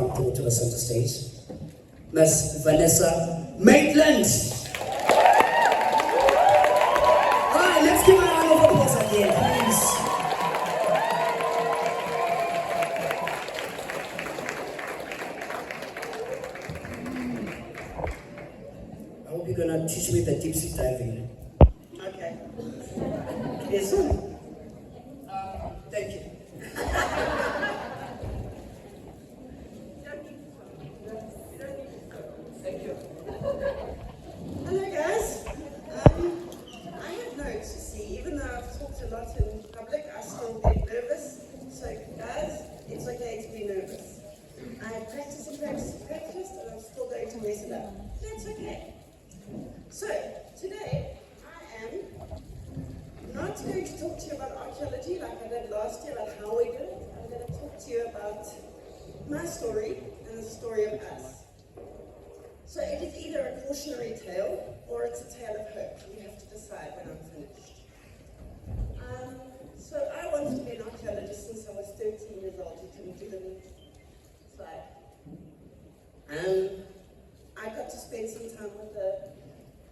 comfortable to the center stage, Miss Vanessa Maitland. Alright, let's give her a round of applause again, please. I hope you're gonna teach me the deep sea diving. Okay. Yes, sir. Thank you. Thank you. Hello, guys. I have notes, you see. Even though I've talked a lot in public, I still get nervous. So, guys, it's okay to be nervous. I have practiced and I'm still going to mess it up. That's okay. So, today, I am not going to talk to you about archaeology like I did last year, about how we did it. I'm going to talk to you about my story and the story of us. So it is either a cautionary tale or it's a tale of hope. You have to decide when I'm finished. So I wanted to be an archaeologist since I was 13 years old. You can do the next slide. I got to spend some time with a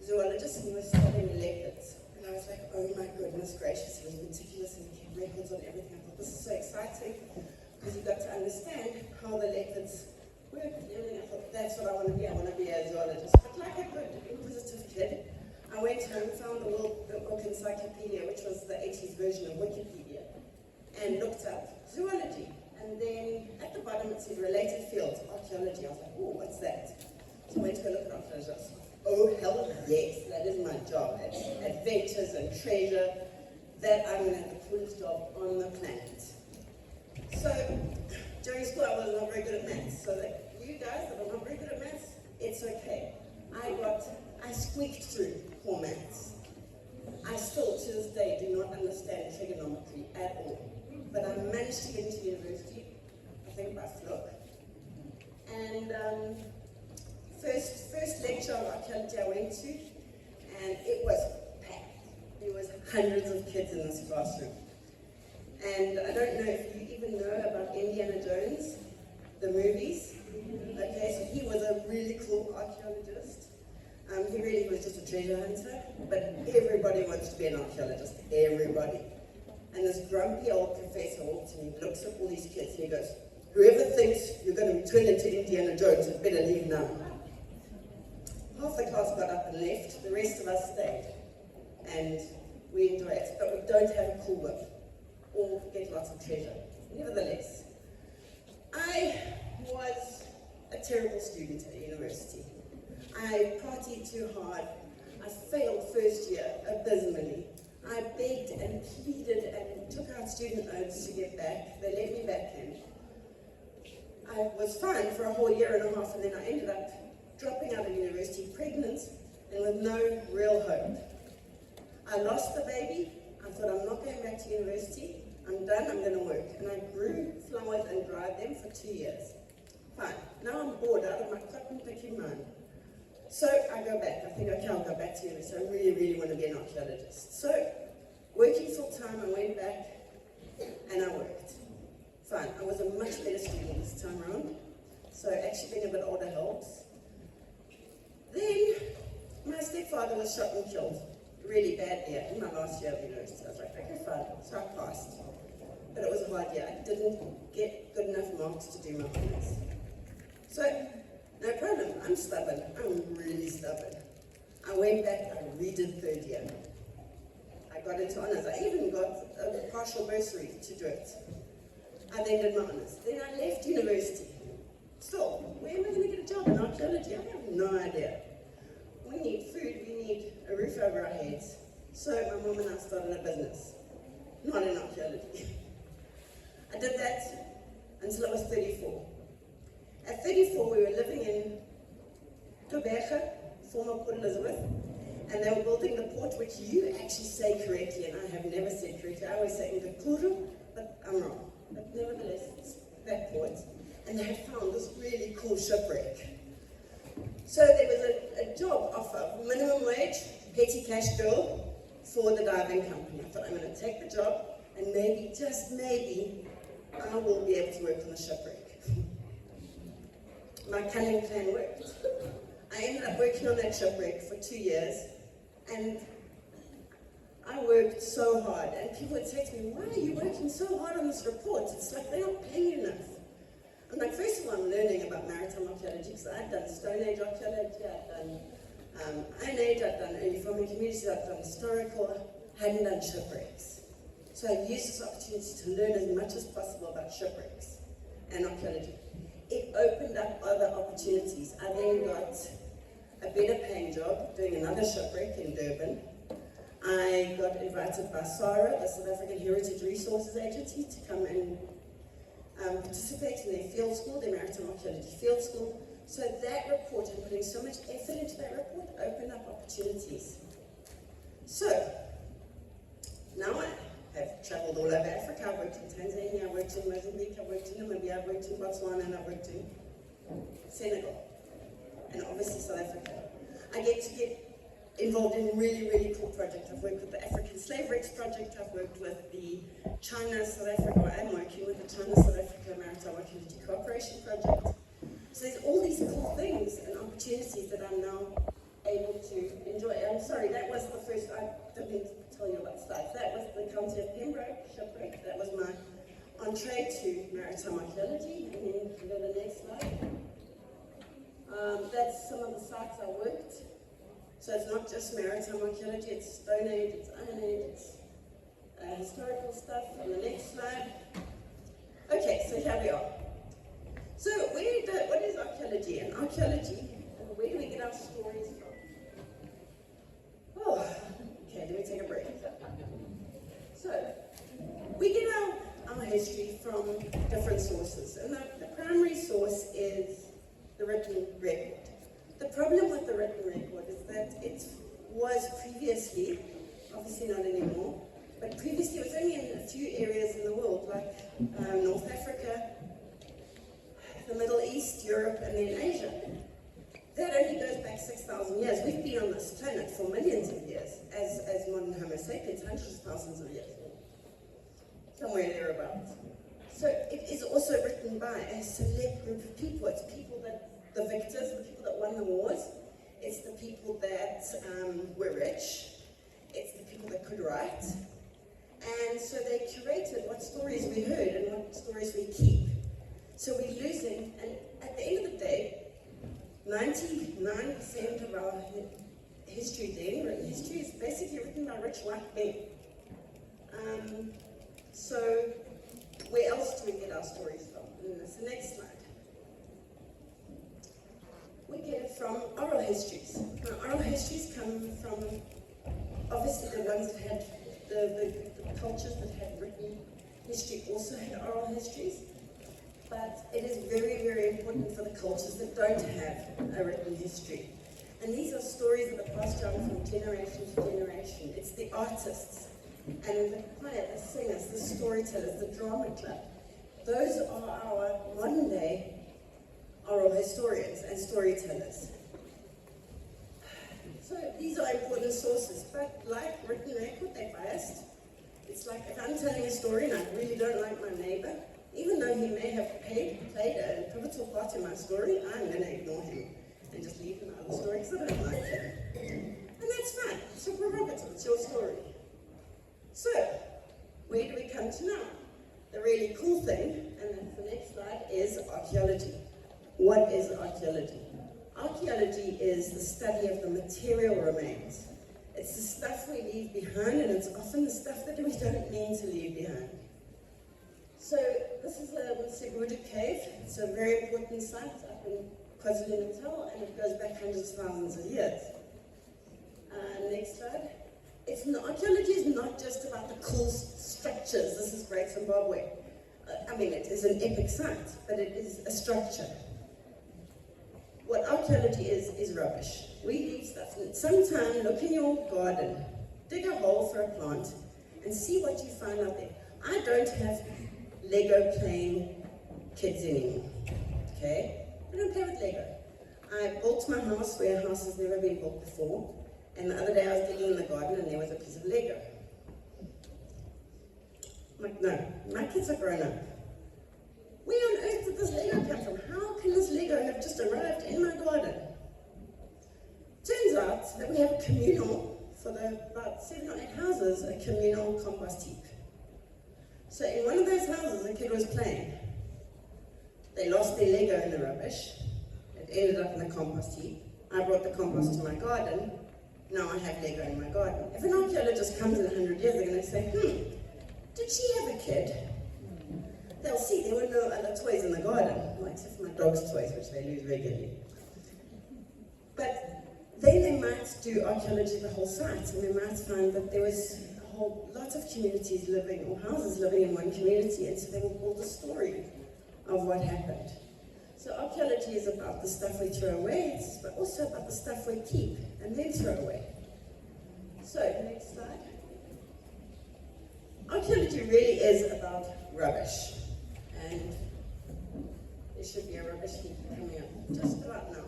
zoologist and he was studying leopards. And I was like, oh my goodness gracious, he was meticulous and he kept records on everything. I thought, this is so exciting because you got to understand how the leopards work and everything. I thought, that's what I want to be. I want to be a zoologist. But like a good inquisitive kid, I went home and found the World Book Encyclopedia, which was the 80s version of Wikipedia, and looked up zoology. And then at the bottom it said related fields, archaeology. I was like, oh, what's that? So I went to go look at archaeology. Oh, hell yes, that is my job. It's adventures and treasure. That I'm going to have the coolest job on the planet. So, during school I was not very good at maths. So that you guys that are not very good at maths, it's okay. I squeaked through poor maths. I still, to this day, do not understand trigonometry at all. But I managed to get into university, I think by fluke. And first lecture of archaeology I went to, and it was packed. There was hundreds of kids in this classroom. And I don't know if you even know about Indiana Jones, the movies. Okay, so he was a really cool archaeologist. He really was just a treasure hunter, but everybody wants to be an archaeologist, everybody. And this grumpy old professor walks in, he looks at all these kids and he goes, whoever thinks you're going to turn into Indiana Jones had better leave now. Half the class got up and left, the rest of us stayed. And we enjoy it, but we don't have a cool whip or get lots of treasure. Nevertheless, I was a terrible student at university. I partied too hard. I failed first year abysmally. I begged and pleaded and took out student loans to get back. They let me back in. I was fine for a whole year and a half, and then I ended up dropping out of university pregnant and with no real hope. I lost the baby. I thought, I'm not going back to university. I'm done, I'm going to work. And I grew flowers and dried them for 2 years. Fine. Now I'm bored out of my cotton picking mind. So I go back. I think, okay, I'll go back to university. I really, really want to be an archaeologist. So, working full time, I went back and I worked. Fine. I was a much better student this time around. So actually being a bit older helps. Then my stepfather was shot and killed really badly in my last year of university. I was like, okay, fine. So I passed. But it was a hard year. I didn't get good enough marks to do my honours. So, no problem. I'm stubborn. I'm really stubborn. I went back, I redid third year. I got into honours. I even got a partial bursary to do it. I then did my honours. Then I left university. Still, where am I going to get a job in archaeology? I have no idea. We need food, we need a roof over our heads. So my mum and I started a business, not in archaeology. I did that until I was 34. At 34, we were living in Toberge, former Port Elizabeth, and they were building the port, which you actually say correctly, and I have never said correctly. I always say Ngakuru, but I'm wrong. But nevertheless, it's that port. And they had found this really cool shipwreck. So there was a job offer, minimum wage, petty cash girl, for the diving company. I thought, I'm going to take the job, and maybe, just maybe, I will be able to work on the shipwreck. my cunning plan worked. I ended up working on that shipwreck for 2 years, and I worked so hard, and people would say to me, why are you working so hard on this report? It's like they're not paying you enough. I'm like, first of all, I'm learning about maritime archaeology, because I've done Stone Age archaeology, I've done Iron Age, I've done early farming communities, I've done historical, I hadn't done shipwrecks. So I used this opportunity to learn as much as possible about shipwrecks and archaeology. It opened up other opportunities. I then got a better paying job doing another shipwreck in Durban. I got invited by SARA, the South African Heritage Resources Agency, to come and participate in their field school, their maritime archaeology field school. So that report, and putting so much effort into that report, opened up opportunities. So, now I have traveled all over Africa. I've worked in Tanzania, I've worked in Mozambique, I've worked in Namibia, I've worked in Botswana, and I've worked in Senegal, and obviously South Africa. I get to get involved in really, really cool projects. I've worked with the African Slave Wrecks Project, I've worked with the China-South Africa, or I'm working with the China-South Africa Maritime Archaeology Cooperation Project. So there's all these cool things and opportunities that I'm now able to enjoy. I'm sorry, that was the first, I didn't tell you about slides. That was the County of Pembroke shipwreck. That was my entree to maritime archaeology. And then go to the next slide. That's some of the sites I worked. So it's not just maritime archaeology, it's Stone Age, it's Iron Age, it's historical stuff. On the next slide. Okay, so here we are. So what is archaeology? And archaeology, where do we get our stories from? Oh, okay, let me take a break. So, we get our history from different sources, and the primary source is the written record. The problem with the written record is that it was previously, obviously not anymore, but previously it was only in a few areas in the world, like North Africa, the Middle East, Europe, and then Asia. That only goes back 6,000 years. We've been on this planet for millions of years, as modern Homo sapiens, hundreds of thousands of years, somewhere thereabouts. So it is also written by a select group of people. It's people that, the victors, the people that won the wars. It's the people that were rich. It's the people that could write. And so they curated what stories we heard and what stories we keep. So we're losing, and at the end of the day, 99% of our history then, written history, is basically written by rich white men. So where else do we get our stories from? And that's the next slide. We get it from oral histories. Now, oral histories come from, obviously, the ones that had, the cultures that had written history also had oral histories. But it is very, very important for the cultures that don't have a written history. And these are stories that are passed down from generation to generation. It's the artists and the choir, the singers, the storytellers, the drama club. Those are our modern day oral historians and storytellers. So these are important sources, but like written record, they're biased. It's like if I'm telling a story and I really don't like my neighbor, even though he may have played a pivotal part in my story, I'm going to ignore him and just leave him out of the story because I don't like him. And that's fine. It's your prerogative. It's your story. So, where do we come to now? The really cool thing, and that's the next slide, is archaeology. What is archaeology? Archaeology is the study of the material remains. It's the stuff we leave behind, and it's often the stuff that we don't mean to leave behind. So this is the Seguda Cave. It's a very important site up in KwaZulu-Natal, and it goes back hundreds of thousands of years. Next slide. Archaeology is not just about the cool structures. This is Great Zimbabwe. I mean, it is an epic site, but it is a structure. What archaeology is rubbish. We leave stuff. Sometime look in your garden, dig a hole for a plant, and see what you find out there. I don't have Lego playing kids anymore, okay? I don't play with Lego. I built my house where a house has never been built before, and the other day I was digging in the garden and there was a piece of Lego. I'm like, no, my kids are grown up. Where on earth did this Lego come from? How can this Lego have just a communal, for about 7 or 8 houses, a communal compost heap. So in one of those houses, a kid was playing. They lost their Lego in the rubbish. It ended up in the compost heap. I brought the compost to my garden. Now I have Lego in my garden. If an archaeologist comes in 100 years, they're going to say, did she have a kid? They'll see there were no other toys in the garden, well, except for my dog's toys, which they lose regularly. But then they might do archaeology of the whole site, and they might find that there was a whole lot of communities living, or houses living in one community, and so they will build a story of what happened. So archaeology is about the stuff we throw away, but also about the stuff we keep and then throw away. So, next slide. Archaeology really is about rubbish. And there should be a rubbish heap coming up just about now.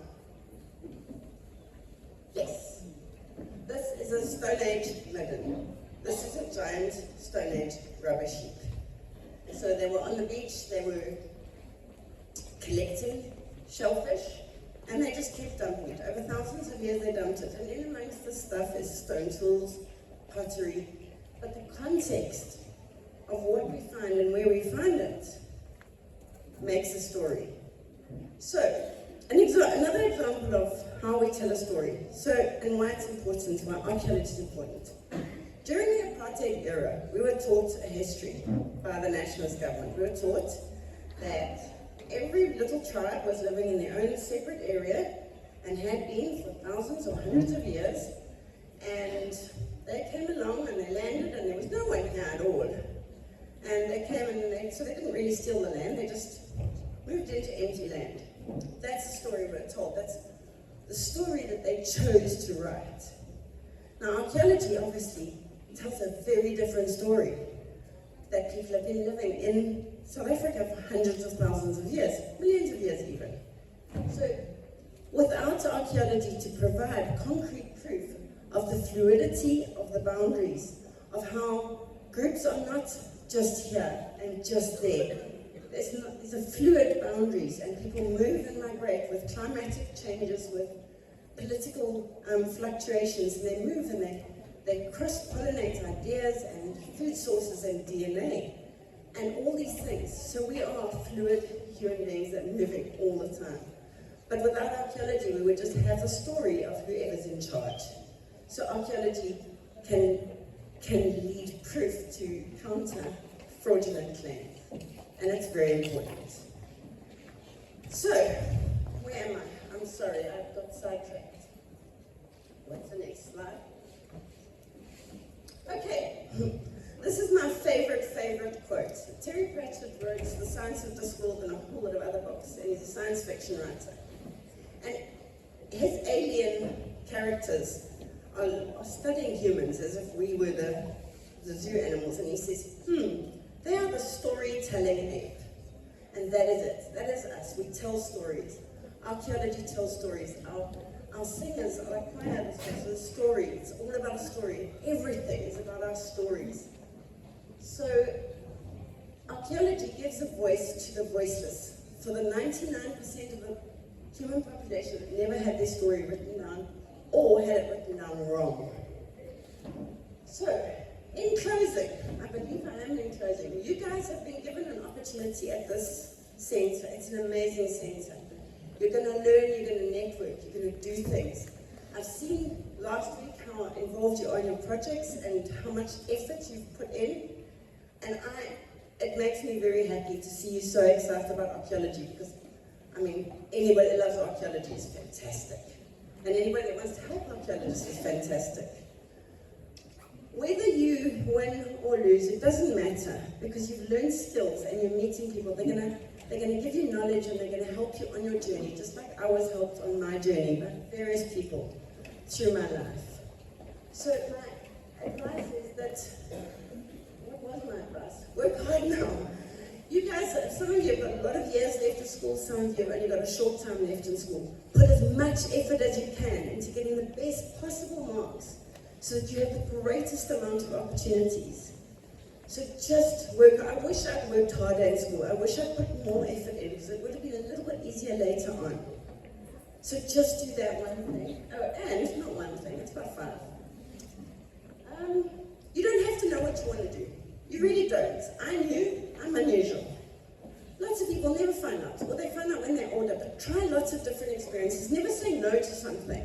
Yes. This is a Stone Age midden. This is a giant Stone Age rubbish heap. So they were on the beach, they were collecting shellfish, and they just kept dumping it. Over thousands of years they dumped it, and in amongst the stuff is stone tools, pottery, but the context of what we find and where we find it makes a story. So, another example of how we tell a story, and why it's important, why archaeology is important. During the apartheid era, we were taught a history by the nationalist government. We were taught that every little tribe was living in their own separate area and had been for thousands or hundreds of years, and they came along and they landed and there was no one here at all. And they came and so they didn't really steal the land, they just moved into empty land. That's the story we're told. That's the story that they chose to write. Now archaeology obviously tells a very different story, that people have been living in South Africa for hundreds of thousands of years, millions of years even. So without archaeology to provide concrete proof of the fluidity of the boundaries, of how groups are not just here and just there. These are fluid boundaries, and people move and migrate with climatic changes, with political fluctuations, and they move and they cross-pollinate ideas and food sources and DNA, and all these things. So we are fluid human beings that are moving all the time. But without archaeology, we would just have a story of whoever's in charge. So archaeology can lead proof to counter fraudulent claims, and it's very important. So, where am I? I'm sorry, I got sidetracked. What's the next slide? Okay, this is my favorite quote. Terry Pratchett wrote The Science of Discord and a whole lot of other books, and he's a science fiction writer. And his alien characters are studying humans as if we were the zoo animals, and he says, they are the storytelling ape. And that is it. That is us. We tell stories. Archaeology tells stories. Our singers, our choir, it's a story. It's all about a story. Everything is about our stories. So archaeology gives a voice to the voiceless. For the 99% of the human population that never had their story written down, or had it written down wrong. So, in closing, I believe I am in closing, you guys have been given an opportunity at this center. It's an amazing center. You're going to learn, you're going to network, you're going to do things. I've seen last week how involved you are in your projects and how much effort you've put in, and it makes me very happy to see you so excited about archaeology, because, I mean, anybody that loves archaeology is fantastic. And anybody that wants to help archaeologists is fantastic. Whether you win or lose, it doesn't matter, because you've learned skills and you're meeting people. They're gonna give you knowledge and they're gonna help you on your journey, just like I was helped on my journey by various people through my life. So my advice is that, what was my advice? Work hard now. You guys, some of you have got a lot of years left of school, some of you have only got a short time left in school. Put as much effort as you can into getting the best possible marks so that you have the greatest amount of opportunities. So just work. I wish I'd worked harder in school. I wish I'd put more effort in, because it would have been a little bit easier later on. So just do that one thing. Oh, and not one thing, it's about 5. You don't have to know what you want to do. You really don't. I'm new, I'm unusual. Lots of people never find out, or they find out when they're older, but try lots of different experiences. Never say no to something.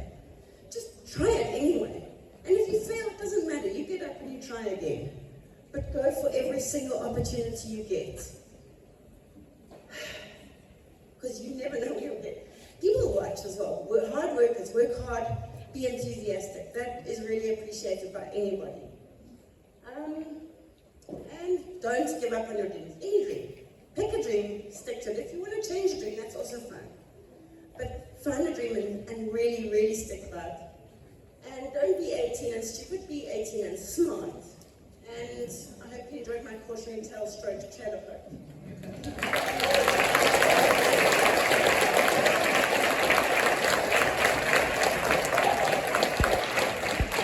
Just try it anyway. And if you fail, it doesn't matter. You get up and you try again. But go for every single opportunity you get. Because you never know what you'll get. People watch as well. We're hard workers, work hard, be enthusiastic. That is really appreciated by anybody. And don't give up on your dreams. Any dream. Pick a dream, stick to it. If you want to change a dream, that's also fun. But find a dream and really, really stick by it. And don't be 18 and stupid, be 18 and smart. And I hope you enjoyed my cautionary tale stroke trailer park.